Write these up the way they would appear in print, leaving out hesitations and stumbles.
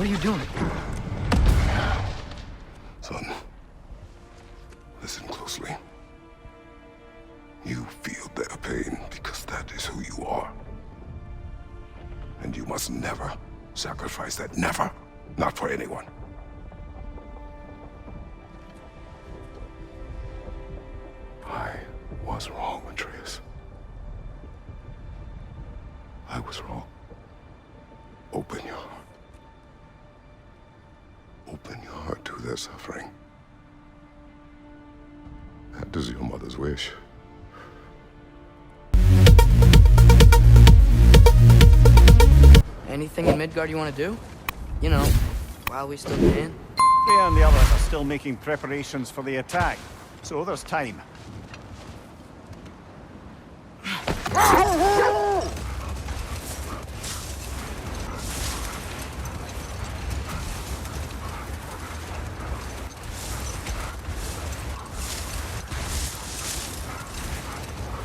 What are you doing? Son, listen closely. You feel their pain because that is who you are. And you must never sacrifice that. Never. Not for anyone. I was wrong, Atreus. I was wrong. Open your heart. Open your heart to their suffering. That is your mother's wish. Anything in Midgard you want to do? You know, while we still can. Freya and the others are still making preparations for the attack, so there's time.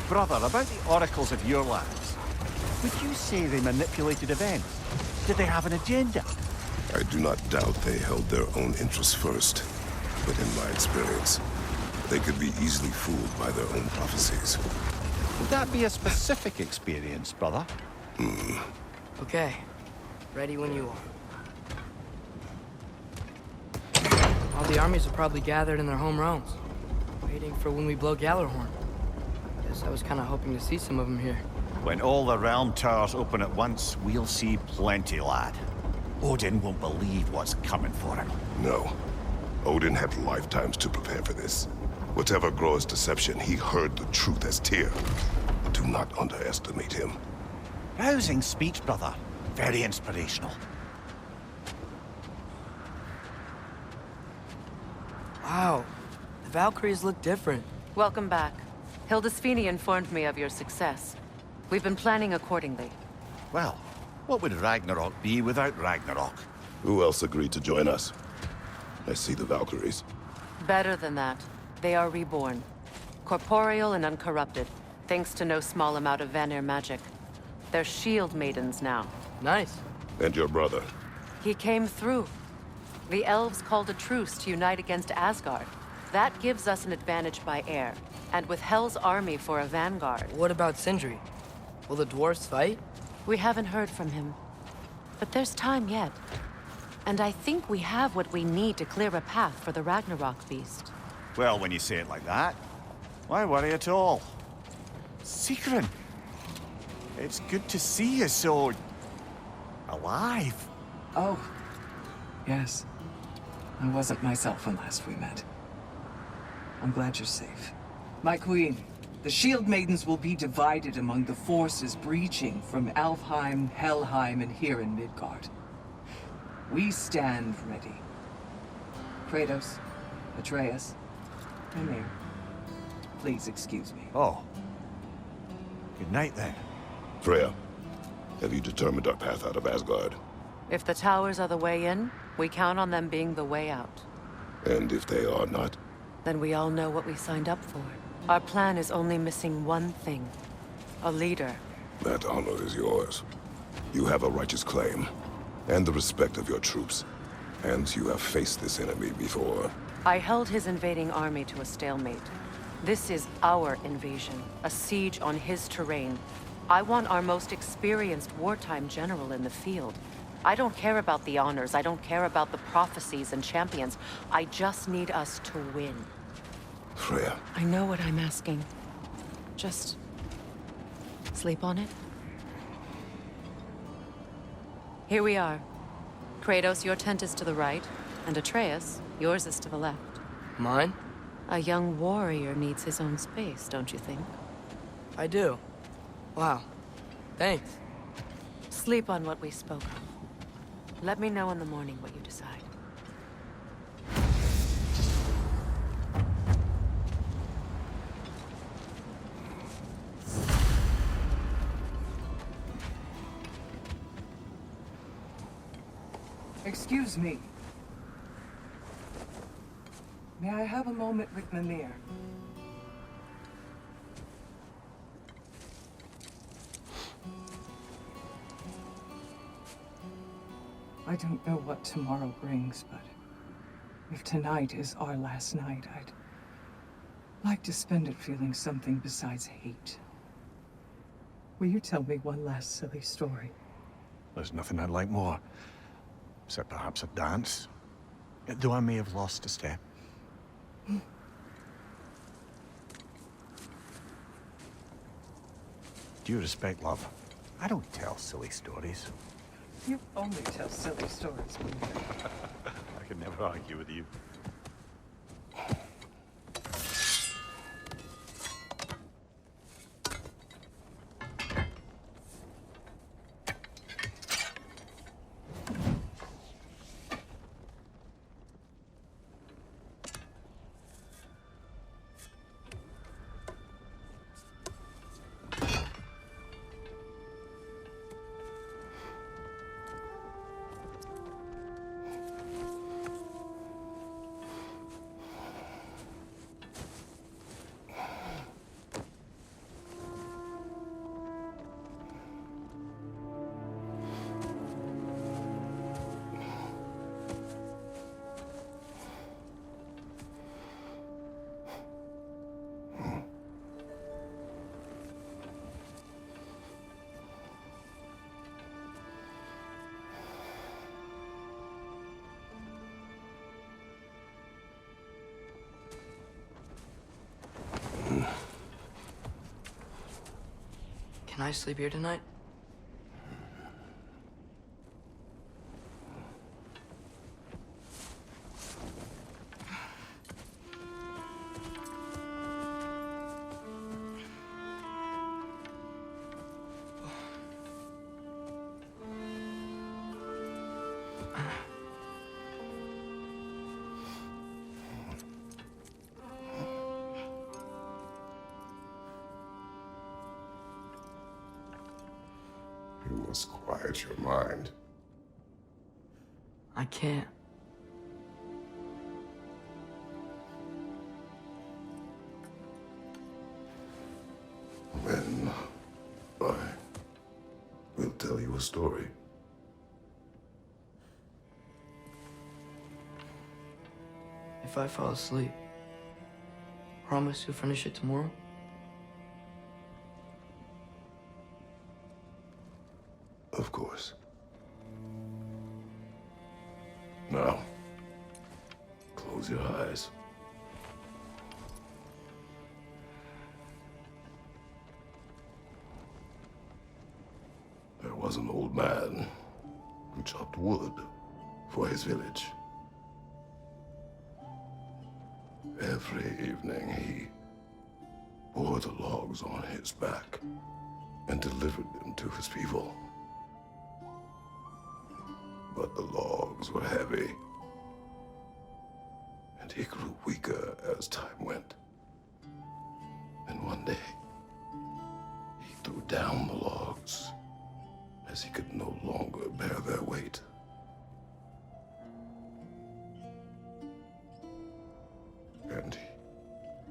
Brother, about the oracles of your lands, would you say they manipulated events? Did they have an agenda? I do not doubt they held their own interests first. But in my experience, they could be easily fooled by their own prophecies. Would that be a specific experience, brother? Okay. Ready when you are. All the armies are probably gathered in their home realms, waiting for when we blow Gallarhorn. Guess I was kind of hoping to see some of them here. When all the realm towers open at once, we'll see plenty, lad. Odin won't believe what's coming for him. No. Odin had lifetimes to prepare for this. Whatever Groa's deception, he heard the truth as Tyr. Do not underestimate him. Rousing speech, brother. Very inspirational. Wow. The Valkyries look different. Welcome back. Hildisvini informed me of your success. We've been planning accordingly. Well, what would Ragnarok be without Ragnarok? Who else agreed to join us? I see the Valkyries. Better than that. They are reborn. Corporeal and uncorrupted, thanks to no small amount of Vanir magic. They're shield maidens now. Nice. And your brother. He came through. The elves called a truce to unite against Asgard. That gives us an advantage by air, and with Hel's army for a vanguard. What about Sindri? Will the dwarves fight? We haven't heard from him. But there's time yet. And I think we have what we need to clear a path for the Ragnarok beast. Well, when you say it like that, why worry at all? Sigrun! It's good to see you so... alive. Oh, yes. I wasn't myself when last we met. I'm glad you're safe. My queen, the Shield Maidens will be divided among the forces breaching from Alfheim, Helheim, and here in Midgard. We stand ready. Kratos, Atreus, Mimir, please excuse me. Oh. Good night, then. Freya, have you determined our path out of Asgard? If the towers are the way in, we count on them being the way out. And if they are not? Then we all know what we signed up for. Our plan is only missing one thing. A leader. That honor is yours. You have a righteous claim, and the respect of your troops. And you have faced this enemy before. I held his invading army to a stalemate. This is our invasion, a siege on his terrain. I want our most experienced wartime general in the field. I don't care about the honors, I don't care about the prophecies and champions. I just need us to win. Freya. I know what I'm asking. Just... sleep on it? Here we are. Kratos, your tent is to the right, and Atreus, yours is to the left. Mine? A young warrior needs his own space, don't you think? I do. Wow. Thanks. Sleep on what we spoke of. Let me know in the morning what you decide. Excuse me. May I have a moment with Mimir? I don't know what tomorrow brings, but if tonight is our last night, I'd like to spend it feeling something besides hate. Will you tell me one last silly story? There's nothing I'd like more. Except perhaps a dance. Though I may have lost a step. Due respect, love, I don't tell silly stories. You only tell silly stories, Peter. I can never argue with you. Can I sleep here tonight? You must quiet your mind. I can't. Then I will tell you a story. If I fall asleep, promise you'll finish it tomorrow? Of course. Now, close your eyes. There was an old man who chopped wood for his village. Every evening he bore the logs on his back and delivered them to his people. But the logs were heavy, and he grew weaker as time went. And one day, he threw down the logs as he could no longer bear their weight. And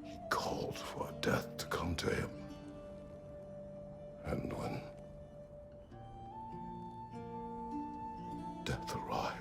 he called for death to come to him. And when death arrived,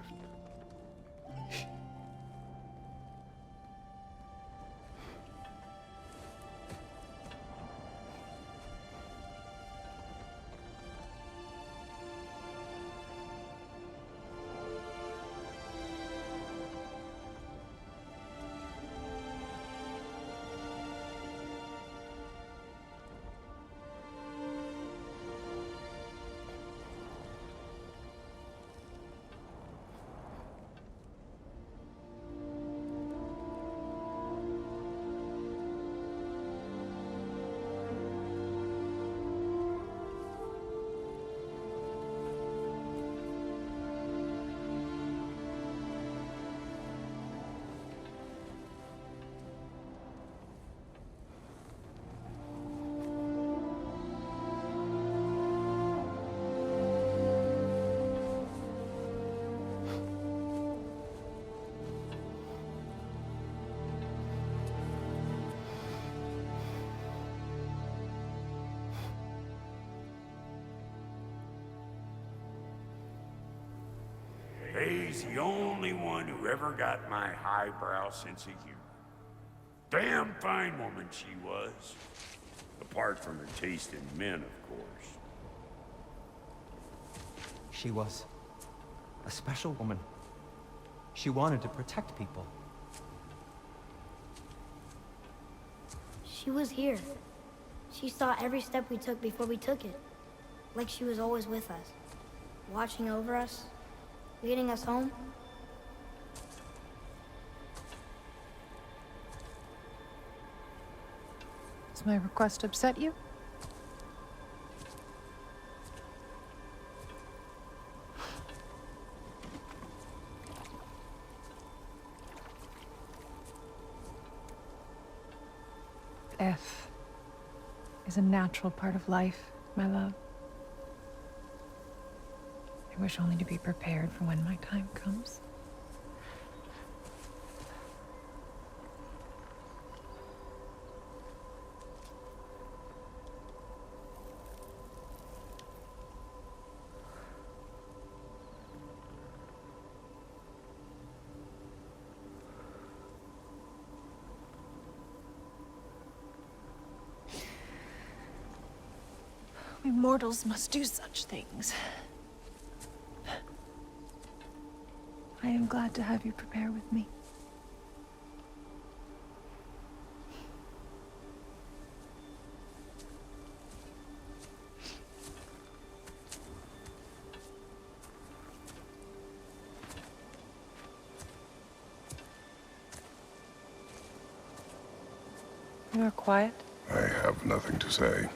Faye's the only one who ever got my highbrow sense of humor. Damn fine woman she was. Apart from her taste in men, of course. She was a special woman. She wanted to protect people. She was here. She saw every step we took before we took it. Like she was always with us. Watching over us. Leading us home. Does my request upset you? Death is a natural part of life, my love. I wish only to be prepared for when my time comes. We mortals must do such things. I am glad to have you prepare with me. You are quiet? I have nothing to say.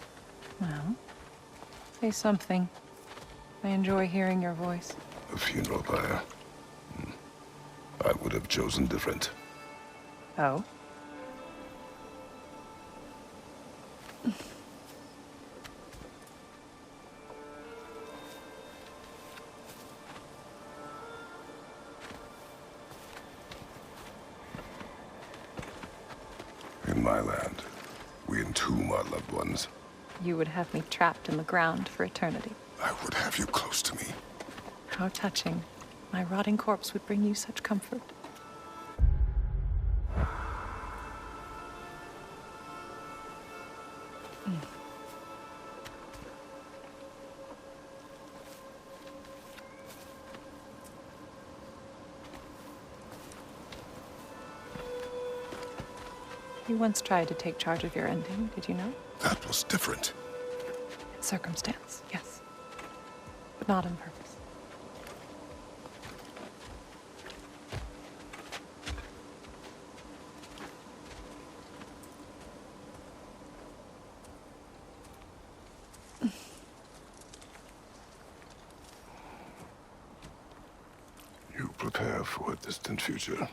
Well, say something. I enjoy hearing your voice. A funeral pyre. I would have chosen different. Oh? In my land, we entomb our loved ones. You would have me trapped in the ground for eternity. I would have you close to me. How touching. My rotting corpse would bring you such comfort. You once tried to take charge of your ending, did you know? That was different. Circumstance, yes. But not on purpose. You prepare for a distant future.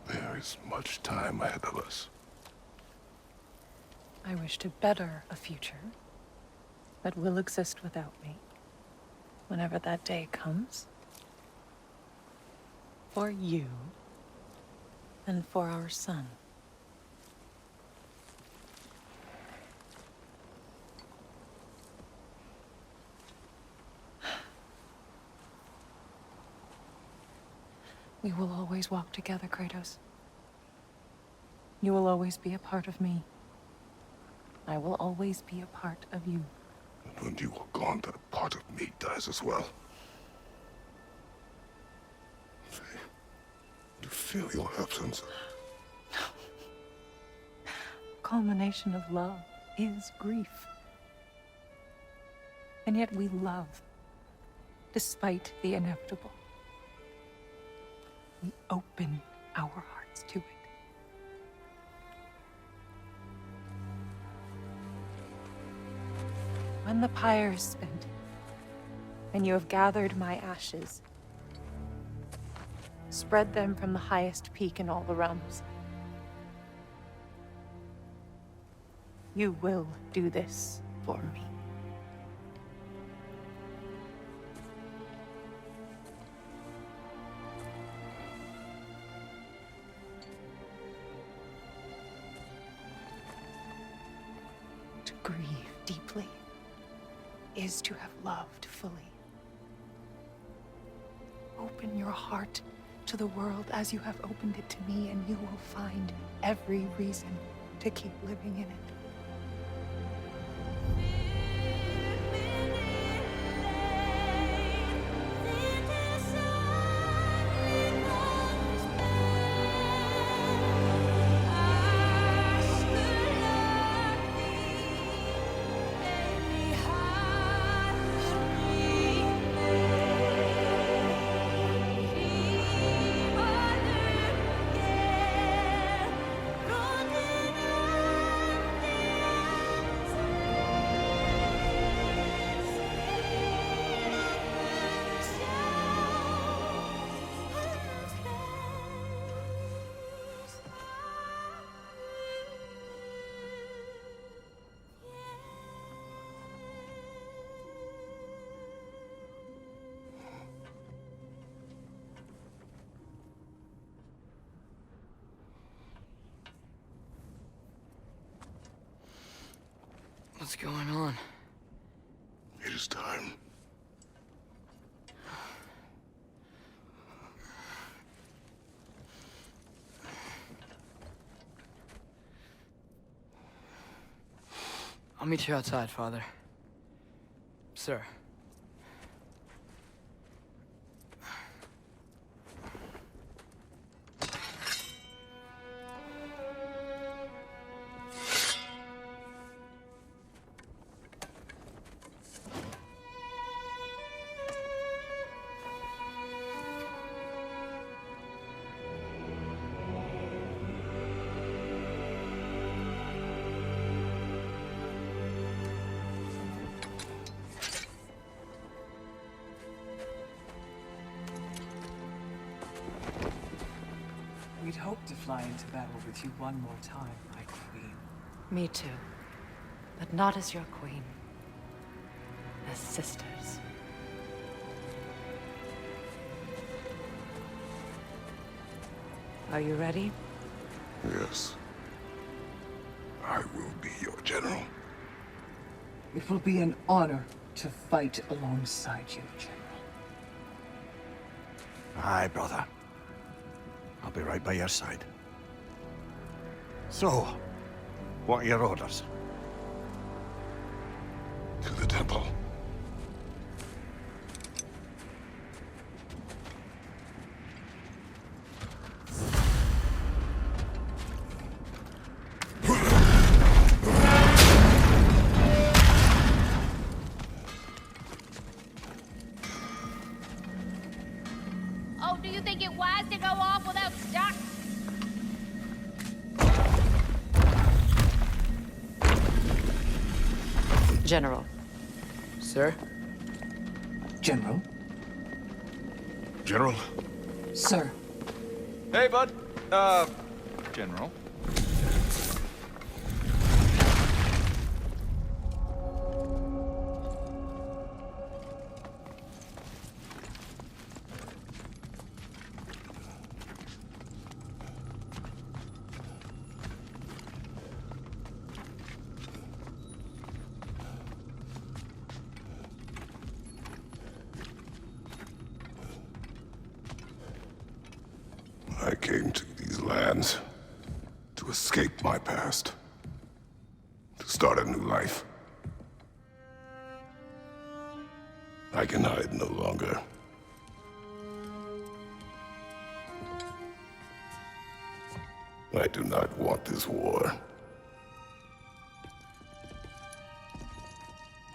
There is much time ahead of us. I wish to better a future that will exist without me, whenever that day comes. For you, and for our son. We will always walk together, Kratos. You will always be a part of me. I will always be a part of you. And when you are gone, that part of me dies as well. You feel your absence. Culmination of love is grief. And yet we love, despite the inevitable. We open our hearts to it. When the pyre is spent, and you have gathered my ashes, spread them from the highest peak in all the realms. You will do this for me. To grieve deeply is to have loved fully. Open your heart to the world as you have opened it to me, and you will find every reason to keep living in it. What's going on? It is time. I'll meet you outside, Father. Sir. We'd hoped to fly into battle with you one more time, my queen. Me too. But not as your queen. As sisters. Are you ready? Yes. I will be your general. It will be an honor to fight alongside you, General. Aye, brother. I'll be right by your side. So, what are your orders? To the temple. Oh, do you think it wise to go off without stock? General. Sir? General? General? Sir. Hey, bud. General. I came to these lands to escape my past, to start a new life. I can hide no longer. I do not want this war.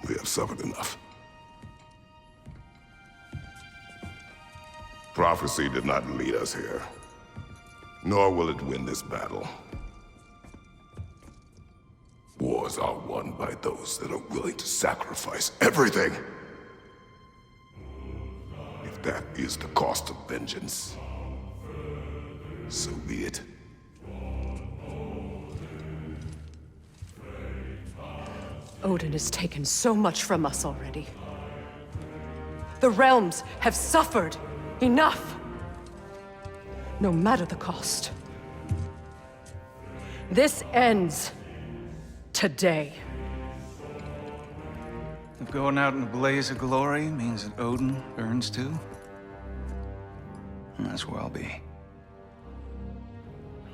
We have suffered enough. Prophecy did not lead us here, nor will it win this battle. Wars are won by those that are willing to sacrifice everything. If that is the cost of vengeance, so be it. Odin has taken so much from us already. The realms have suffered enough. No matter the cost. This ends today. If going out in a blaze of glory means that Odin burns too, And that's where I'll be.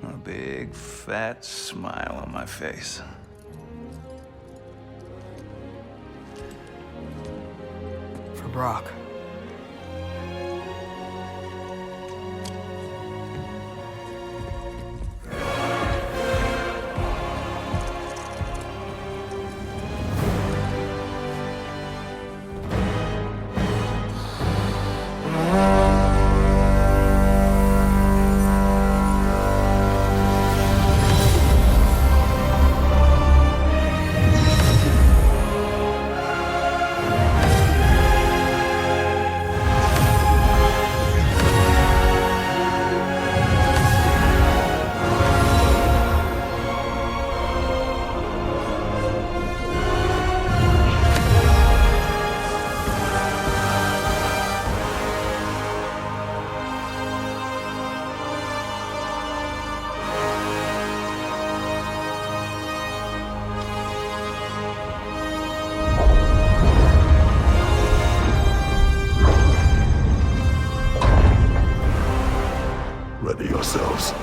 A big, fat smile on my face. For Brock. Ready yourselves.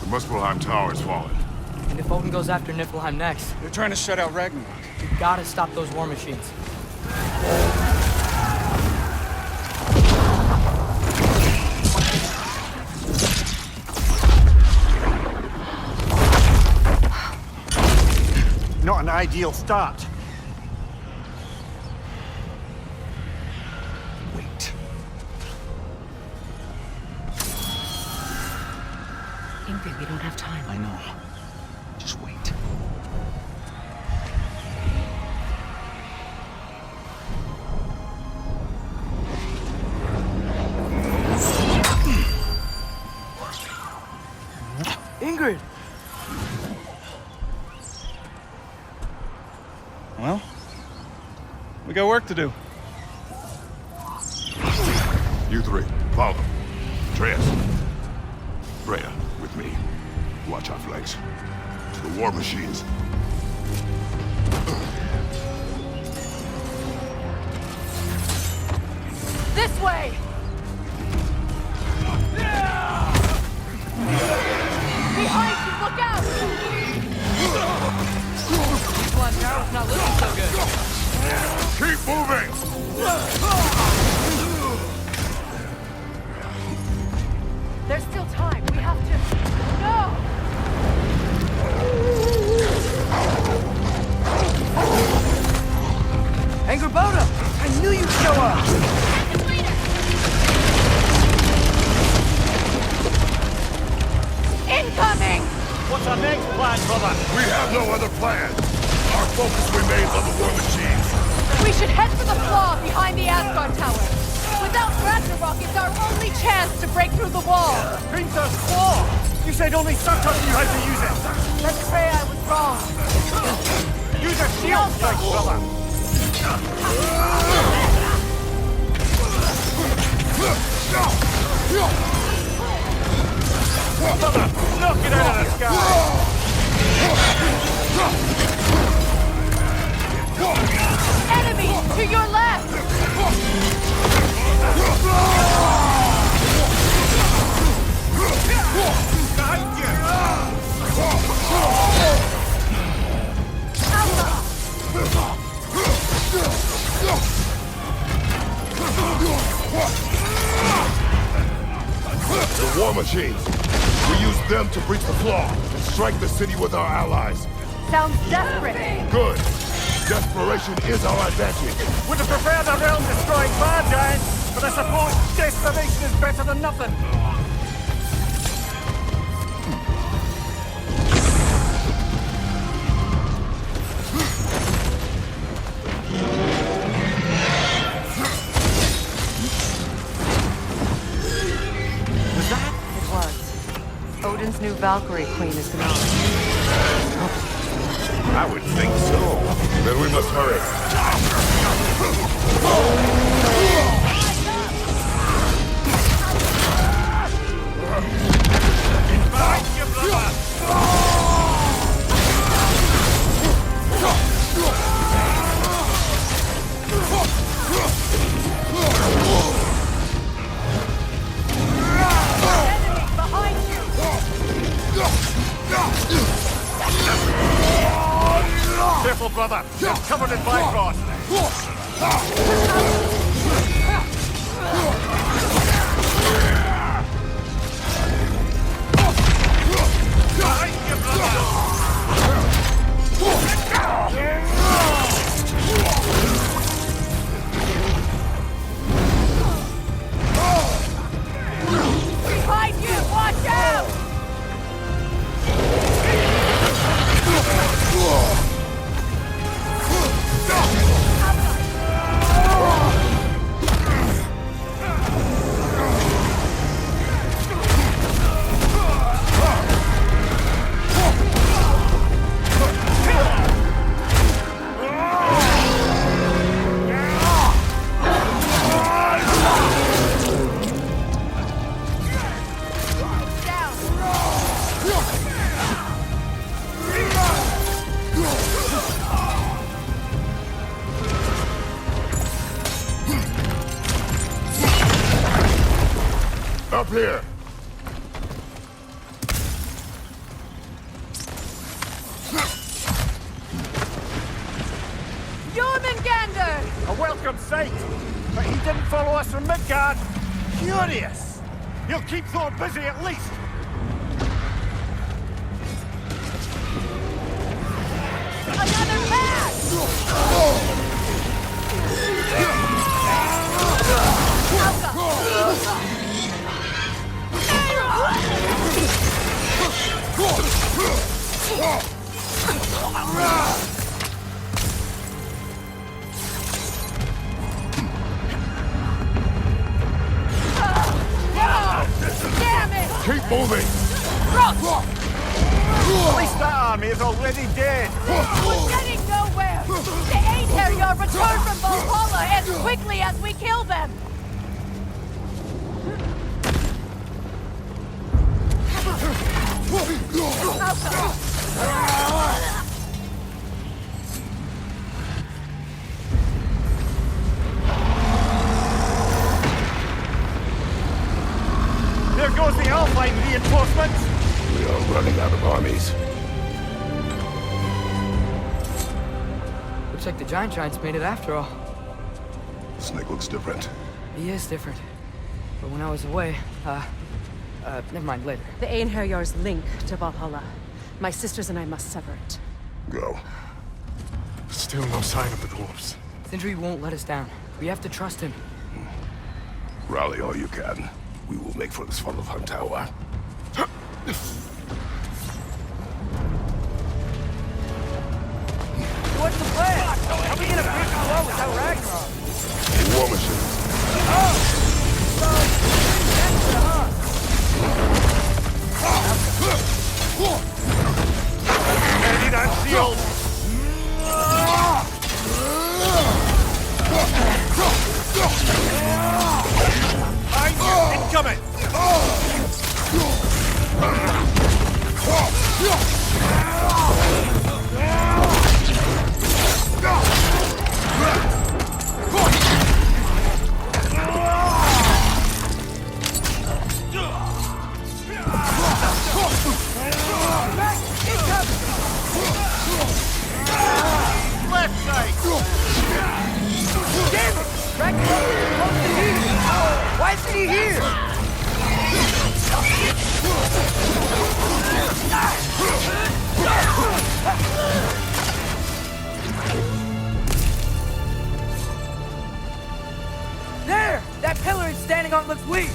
The Muspelheim Tower has fallen. And if Odin goes after Niflheim next, They're trying to shut out Ragnarök. we gotta stop those war machines. Not an ideal start. Wait. Ingrid, we don't have time. I know. Just wait. Ingrid! Well, we got work to do. You three, follow. Atreus. Freya, with me. Watch our flanks. To the war machines. This way! Behind you, look out! Niflheim Tower's not looking so good. Keep moving! There's still time. We have to... No! Angerboda! I knew you'd show up! Incoming! What's our next plan, brother? We have no other plan. Our focus remains on the war machines. We should head for the flaw behind the Asgard Tower. Without Ragnarök, it's our only chance to break through the wall. Princess Claw! You said only Sartor knew how to use it. Let's pray I was wrong. Use a shield strike, brother. Brother, knock it out of the sky! Enemy to your left! The war machines. We use them to breach the flaw and strike the city with our allies. Sounds desperate. Good. Desperation is our advantage. Would have preferred a realm-destroying fire giant, but I suppose desperation is better than nothing. Was that? Valkyrie Queen is gonna... I would think so. Then we must hurry. Careful, brother. You're covered in Bifrost. Behind you! Watch out! Up here! Jormungandr! A welcome sight. But he didn't follow us from Midgard. Curious. He'll keep Thor busy at least. Another pass! Damn it! Keep moving! At least that army is already dead. We're getting nowhere! The Einherjar return from Valhalla as quickly as we kill them! There goes the Alpine reinforcements. We are running out of armies. Looks like the Giants made it after all. Snake looks different. He is different. But when I was away, never mind, later. The Einherjar's link to Valhalla. My sisters and I must sever it. Go. Still no sign of the dwarves. Sindri won't let us down. We have to trust him. Rally all you can. We will make for this Svartalfheim tower. What's the plan? How are we gonna break the wall without Ragnarok? War machine. Ready that shield. Incoming! Left side! Damn it! Ragnarok is supposed to be here! Why isn't he here? There! That pillar he's standing on looks weak!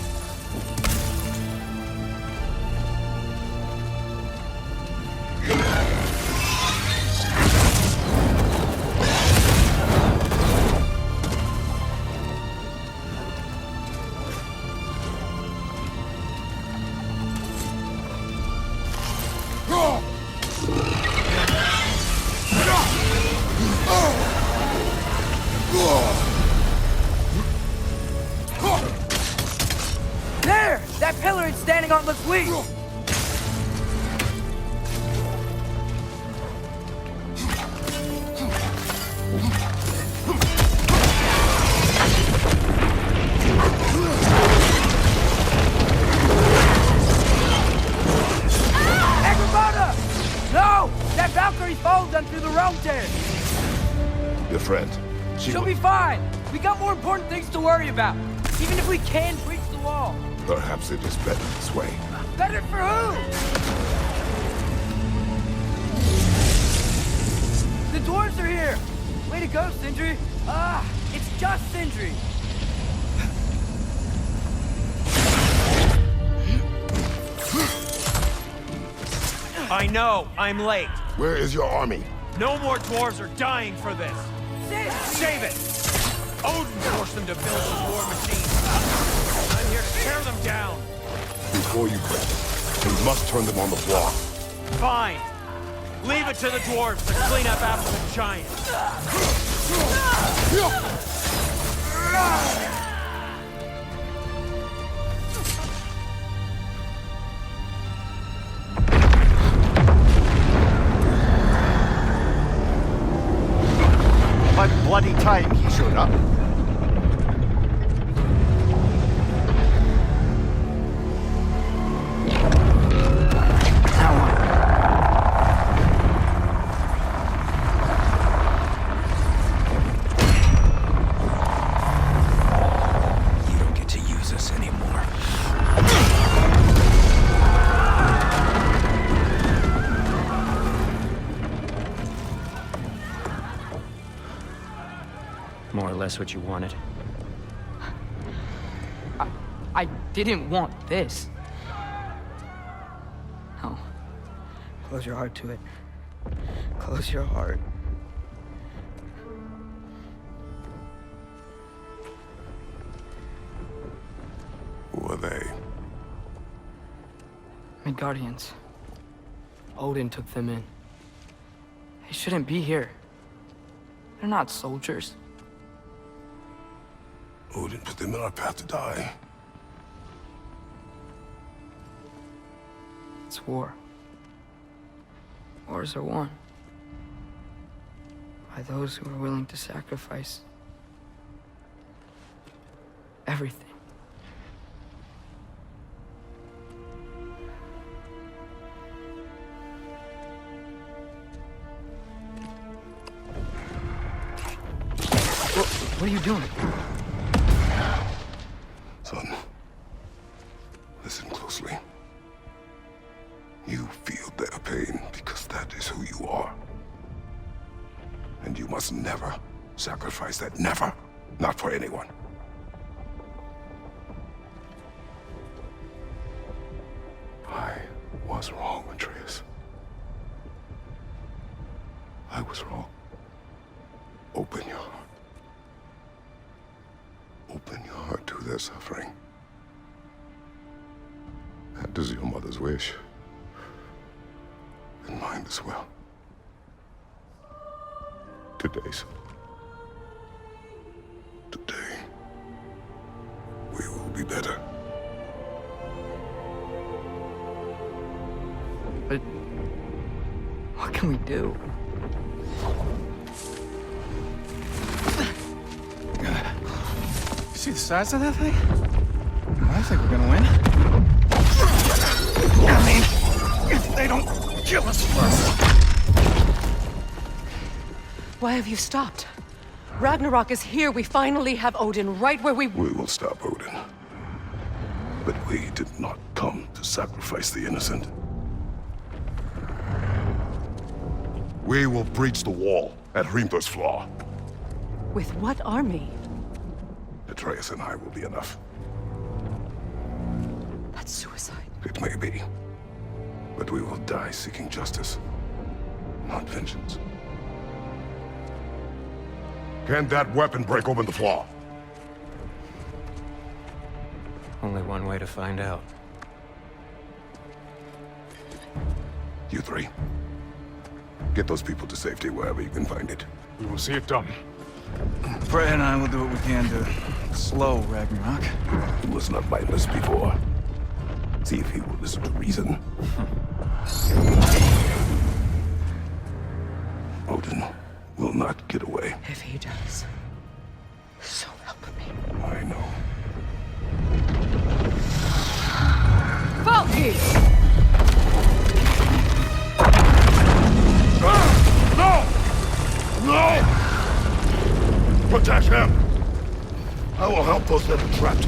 There! That pillar it's standing on looks weak! No! That Valkyrie's followed them through the realm tear! Your friend. She'll be fine! We got more important things to worry about! Even if we can breach the wall! Perhaps it is better this way. Better for who? The dwarves are here! Way to go, Sindri! It's just Sindri! I know, I'm late. Where is your army? No more dwarves are dying for this. Save it! Odin forced them to build the war machine. I'm here to tear them down. Before you break them, we must turn them on the floor. Fine. Leave it to the dwarves to clean up after the giant. What bloody time he showed up. You don't get to use us anymore. More or less what you wanted. I didn't want this. No. Close your heart to it. Close your heart. Who are they? Midgardians. Odin took them in. They shouldn't be here. They're not soldiers. Odin put them in our path to die. It's war. Wars are won by those who are willing to sacrifice everything. What are you doing? Son, listen closely. You feel their pain because that is who you are. And you must never sacrifice that. Never. Not for anyone. I was wrong, Atreus. I was wrong. Open your heart. Open your heart to their suffering. That is your mother's wish. And mine as well. Today, son. Today, we will be better. But what can we do? See the size of that thing? I think we're gonna win. I mean, if they don't kill us first. Why have you stopped? Ragnarök is here. We finally have Odin right where we... We will stop Odin. But we did not come to sacrifice the innocent. We will breach the wall at Hrimthur's Flaw. With what army? Atreus and I will be enough. That's suicide. It may be. But we will die seeking justice, not vengeance. Can that weapon break open the flaw? Only one way to find out. You three. Get those people to safety wherever you can find it. We will see it done. Freya and I will do what we can to slow Ragnarok. He was not mindless before. See if he will listen to reason. Odin will not get away. If he does, so help me. I know. Valky! No! No! Protect him! I will help those that are trapped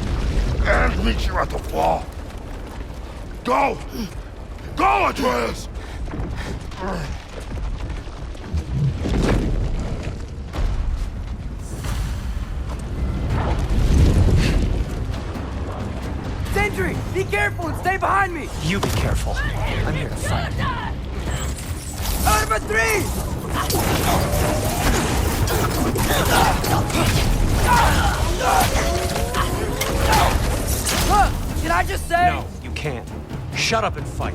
and meet you at the fall. Go! Go, Atreus! Sentry, be careful and stay behind me! You be careful. I'm here to fight. Number 3! Look, can I just say? No, you can't. Shut up and fight.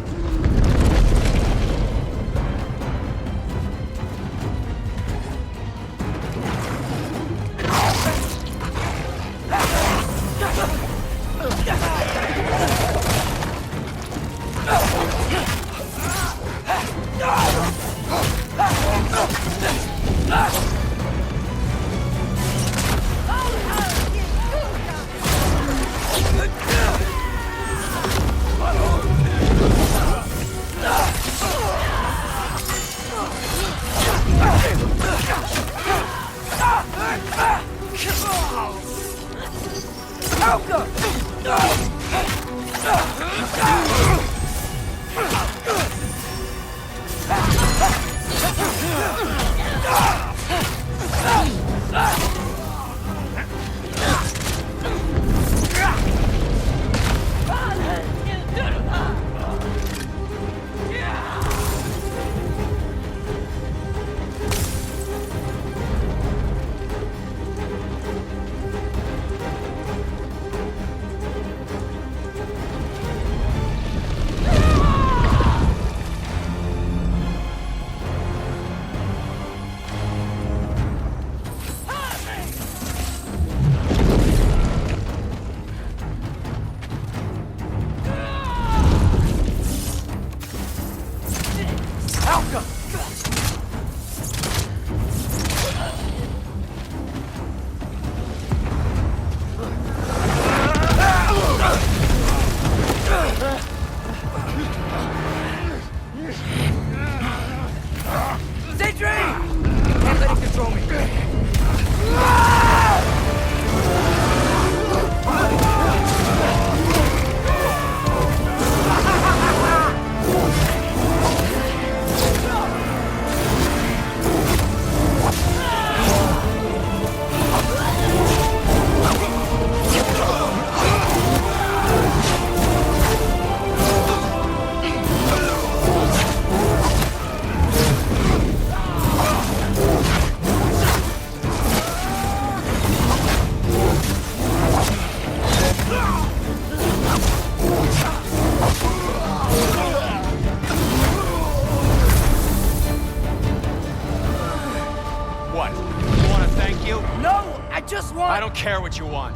I don't care what you want.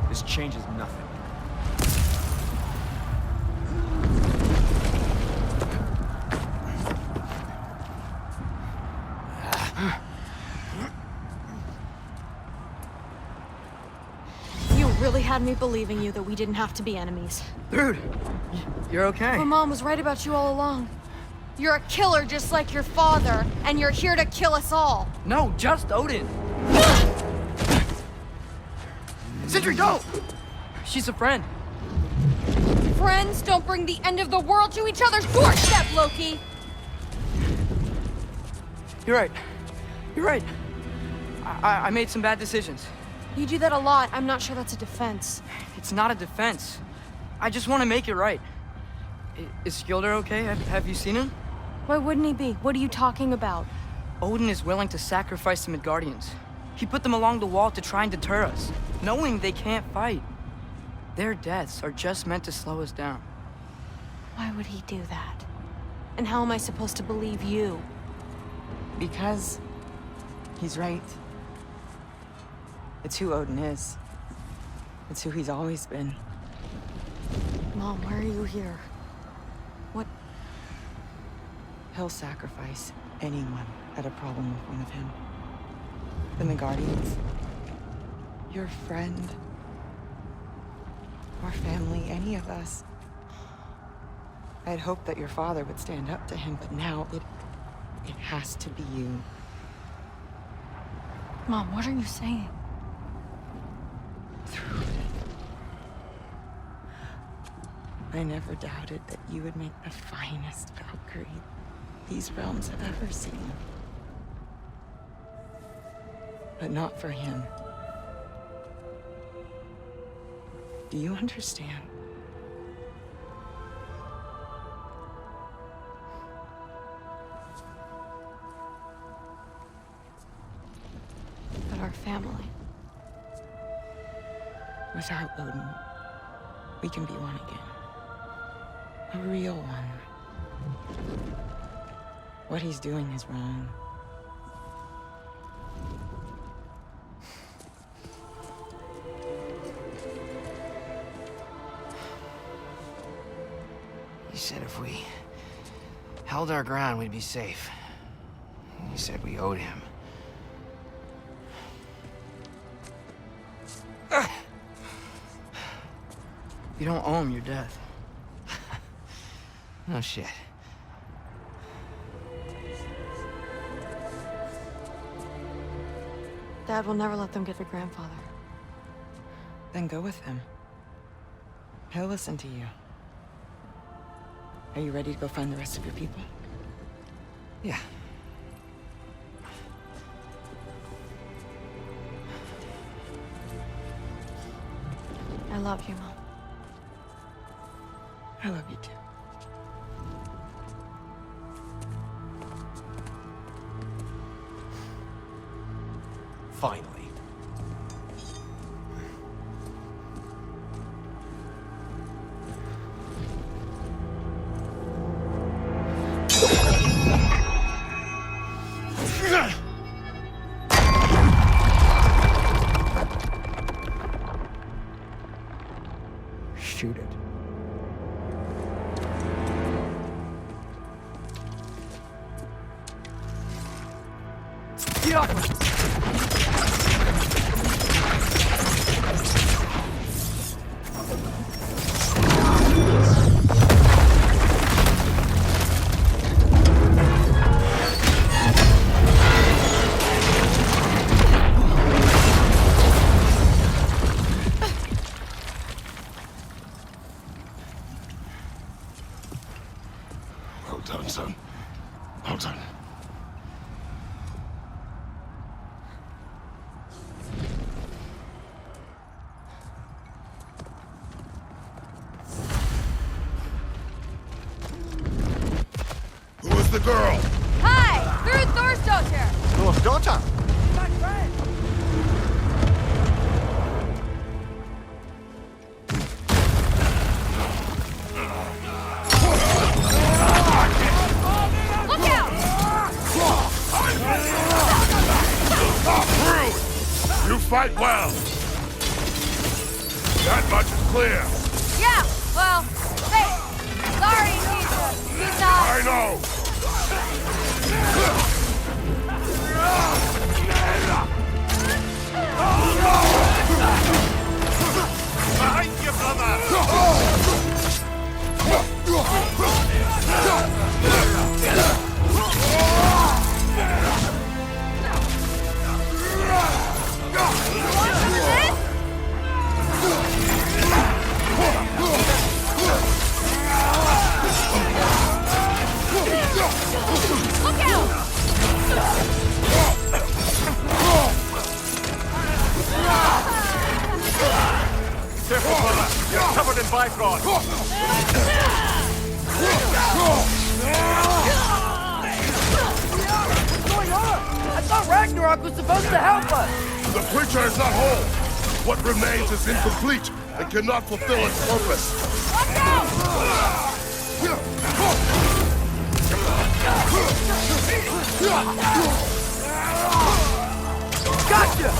This changes nothing. You really had me believing you that we didn't have to be enemies. Dude, you're okay. My mom was right about you all along. You're a killer just like your father, and you're here to kill us all. No, just Odin. Sentry, go! She's a friend. Friends don't bring the end of the world to each other's doorstep, Loki! You're right. You're right. I made some bad decisions. You do that a lot. I'm not sure that's a defense. It's not a defense. I just want to make it right. Is Skilder okay? Have you seen him? Why wouldn't he be? What are you talking about? Odin is willing to sacrifice the Midgardians. He put them along the wall to try and deter us, knowing they can't fight. Their deaths are just meant to slow us down. Why would he do that? And how am I supposed to believe you? Because he's right. It's who Odin is. It's who he's always been. Mom, why are you here? What? He'll sacrifice anyone at a problem with one of him. The Midgardians. Your friend. Our family, any of us. I'd hoped that your father would stand up to him, but now it has to be you. Mom, what are you saying? I never doubted that you would make the finest Valkyrie these realms have ever seen. But not for him. Do you understand? But our family. Without Odin, we can be one again. A real one. What he's doing is wrong. He said if we held our ground, we'd be safe. He said we owed him. You don't owe him your death. No shit. Dad will never let them get their grandfather. Then go with him. He'll listen to you. Are you ready to go find the rest of your people? Yeah. I love you, Mom. I love you too. Finally. Shoot it. Get off me! Well done, son. Well done. Who is the girl? Hi! Through Thor's daughter! Thor's daughter? My friend! Look out! Rude! You fight well. That much is clear. Yeah, well, hey, sorry, he's not... I know. Behind you, brother! Look out! Careful, brother! You're covered in Bifrost! What's going on? I thought Ragnarök was supposed to help us! The creature is not whole. What remains is incomplete and cannot fulfill its purpose. Watch out! Gotcha!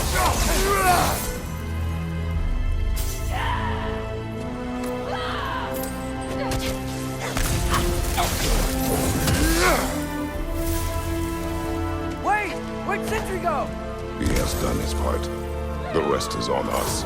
Wait! Where'd Sentry go? He has done his part. The rest is on us.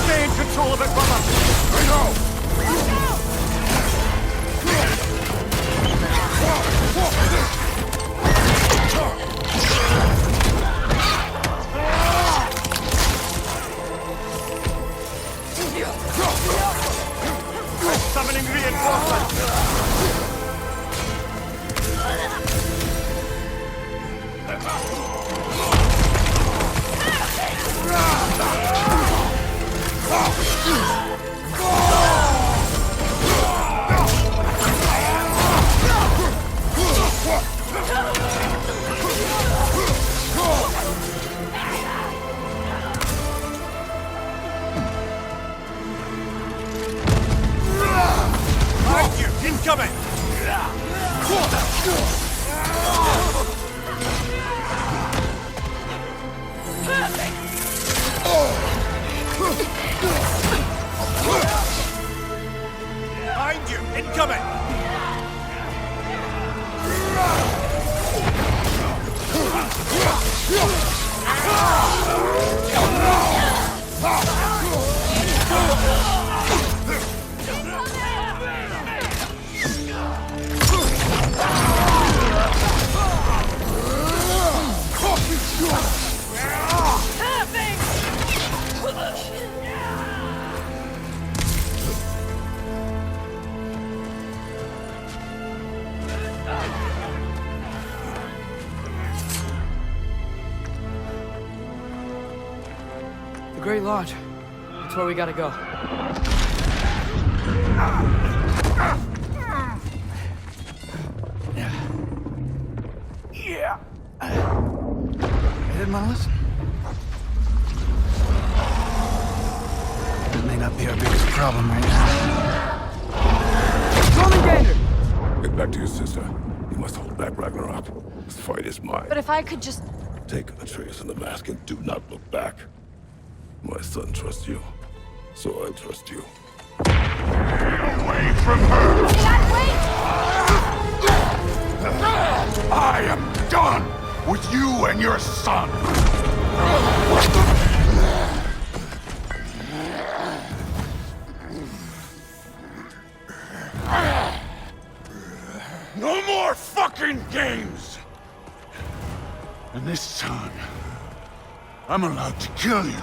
Stay in control of it, brother! I know! Summoning reinforcements! Incoming! Behind you! Incoming! The Great Lodge. That's where we gotta go. Yeah. I didn't want to listen. That may not be our biggest problem right now. Get back to your sister. You must hold back Ragnarok. This fight is mine. But if I could just... Take Atreus and the mask and do not look back. My son trusts you, so I trust you. Away from her! Dad, wait! I am done with you and your son! No more fucking games! And this time, I'm allowed to kill you.